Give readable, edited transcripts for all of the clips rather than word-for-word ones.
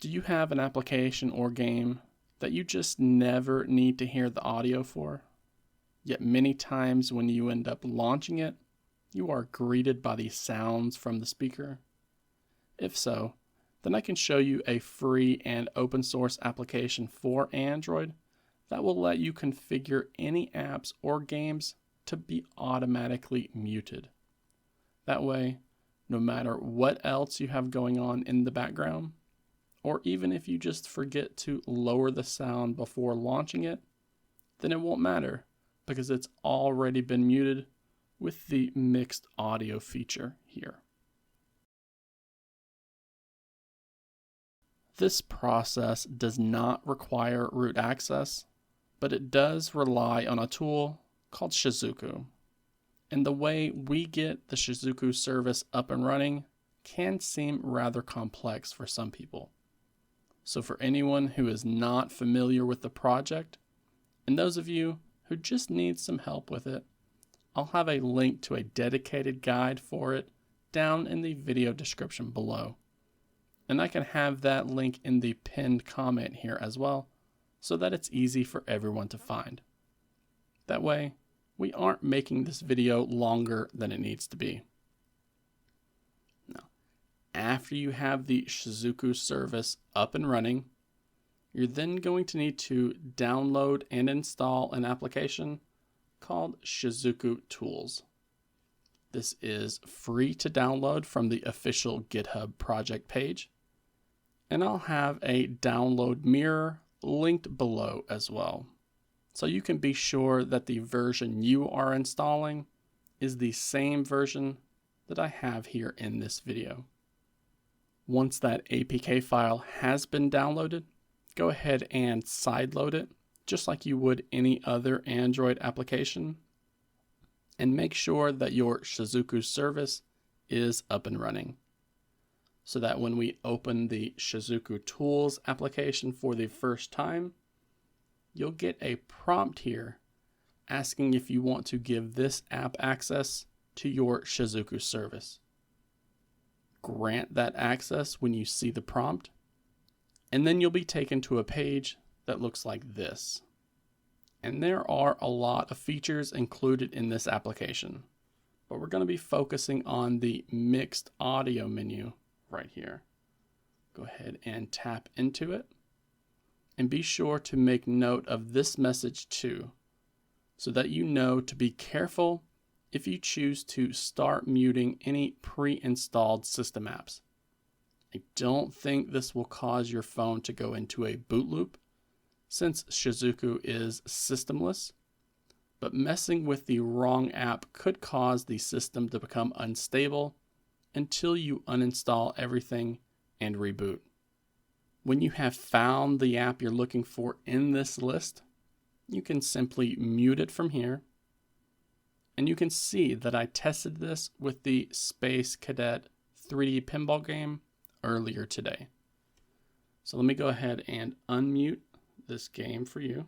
Do you have an application or game that you just never need to hear the audio for? Yet many times when you end up launching it, you are greeted by the sounds from the speaker? If so, then I can show you a free and open source application for Android that will let you configure any apps or games to be automatically muted. That way, no matter what else you have going on in the background, or even if you just forget to lower the sound before launching it, then it won't matter because it's already been muted with the mixed audio feature here. This process does not require root access, but it does rely on a tool called Shizuku. And the way we get the Shizuku service up and running can seem rather complex for some people. So for anyone who is not familiar with the project, and those of you who just need some help with it, I'll have a link to a dedicated guide for it down in the video description below. And I can have that link in the pinned comment here as well, so that it's easy for everyone to find. That way, we aren't making this video longer than it needs to be. Now, after you have the Shizuku service up and running, you're then going to need to download and install an application called Shizuku Tools. This is free to download from the official GitHub project page, and I'll have a download mirror linked below as well, so you can be sure that the version you are installing is the same version that I have here in this video. Once that APK file has been downloaded, go ahead and sideload it just like you would any other Android application, and make sure that your Shizuku service is up and running, so that when we open the Shizuku Tools application for the first time, you'll get a prompt here asking if you want to give this app access to your Shizuku service. Grant that access when you see the prompt, and then you'll be taken to a page that looks like this. And there are a lot of features included in this application, but we're going to be focusing on the mixed audio menu right here. Go ahead and tap into it, and be sure to make note of this message too, so that you know to be careful if you choose to start muting any pre-installed system apps. I don't think this will cause your phone to go into a boot loop, since Shizuku is systemless, but messing with the wrong app could cause the system to become unstable until you uninstall everything and reboot. When you have found the app you're looking for in this list, you can simply mute it from here. And you can see that I tested this with the Space Cadet 3D pinball game earlier today. So let me go ahead and unmute this game for you.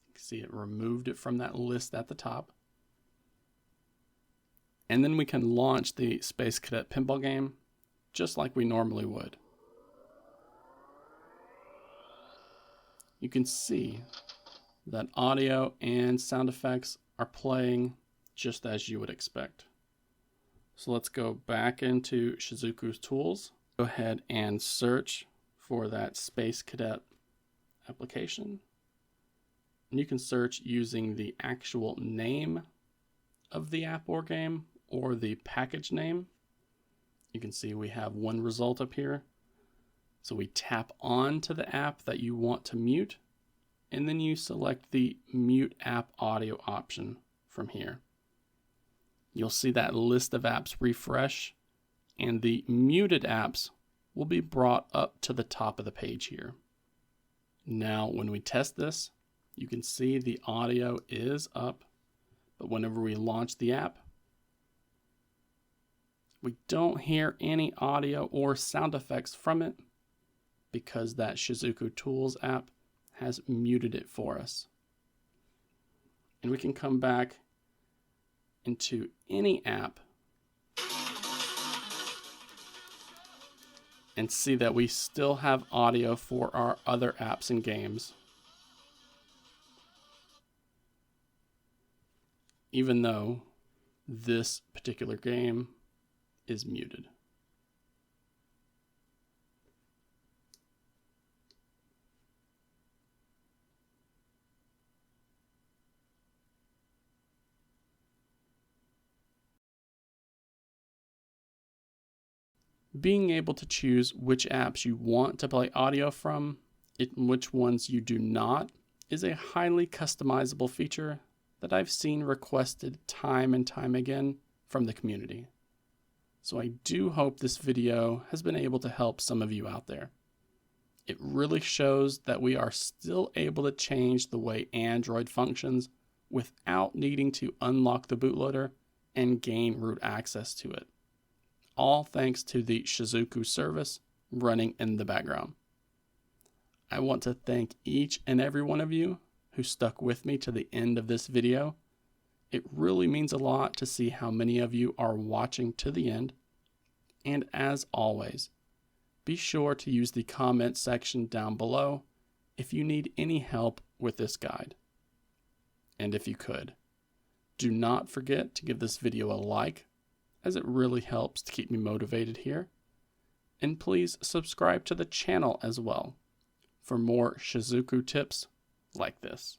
You can see it removed it from that list at the top. And then we can launch the Space Cadet pinball game just like we normally would. You can see that audio and sound effects are playing just as you would expect. So let's go back into Shizuku's tools. Go ahead and search for that Space Cadet application. And you can search using the actual name of the app or game or the package name. You can see we have one result up here. So we tap on to the app that you want to mute, and then you select the mute app audio option from here. You'll see that list of apps refresh, and the muted apps will be brought up to the top of the page here. Now, when we test this, you can see the audio is up, but whenever we launch the app, we don't hear any audio or sound effects from it because that Shizuku Tools app has muted it for us. And we can come back into any app and see that we still have audio for our other apps and games, even though this particular game is muted. Being able to choose which apps you want to play audio from and which ones you do not is a highly customizable feature that I've seen requested time and time again from the community. So I do hope this video has been able to help some of you out there. It really shows that we are still able to change the way Android functions without needing to unlock the bootloader and gain root access to it. All thanks to the Shizuku service running in the background. I want to thank each and every one of you who stuck with me to the end of this video. It really means a lot to see how many of you are watching to the end. And as always, be sure to use the comment section down below if you need any help with this guide. And if you could, do not forget to give this video a like, as it really helps to keep me motivated here. And please subscribe to the channel as well for more Shizuku tips like this.